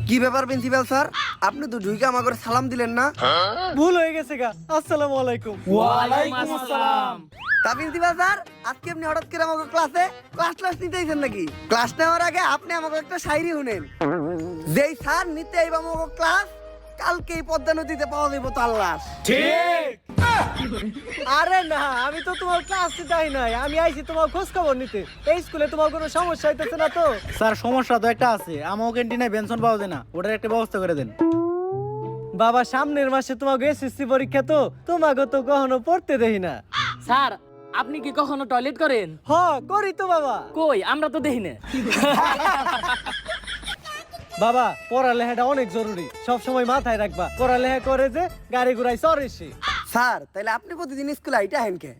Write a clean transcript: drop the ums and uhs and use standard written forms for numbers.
কি ব্যাপার principal sir, আপনি তো ঢুইকে আমাকে সালাম দিলেন না? ভুল হয়ে গেছে গা। আসসালামু আলাইকুম। ওয়ালাইকুম আসসালাম। তা প্রিন্সিপাল স্যার, আজকে আপনি হঠাৎ করে আমাকে ক্লাস নিতে আইছেন নাকি? ক্লাস নেওয়ার আগে আপনি আমাকে একটা শায়রি শুনেন। যেই স্যার নিতে আইব আমাকে ক্লাস, কালকেই পদ্মা নদীতে পাওয়া যাইব তার লাশ। ঠিক। আরে না, আমি তো তোমার ক্লাস নিতে আই নাই, আমি আইছি তোমার খোঁজ খবর নিতে। এই স্কুলে তোমার কোনো সমস্যা হইতেছে না তো? স্যার সমস্যা তো একটা আছে, আমার ক্যান্টিনে বেনশন পাওয়া যায় না, ওটার একটা ব্যবস্থা করে দেন। বাবা সামনের মাসে তোমাকে এসএসসি পরীক্ষা, তো তোমাকে তো কখনো পড়তে দেই না। স্যার আপনি কি কখনো টয়লেট করেন? হ, করি তো বাবা। কই আমরা তো দেখি না। বাবা পড়ালেখাটা অনেক জরুরি, সব সময় মাথায় রাখবা। পড়ালেখা করে যে গাড়ি ঘুরাই চড়ে সে। স্যার, তাহলে আপনি প্রতিদিন স্কুলে আইটা হেন কে?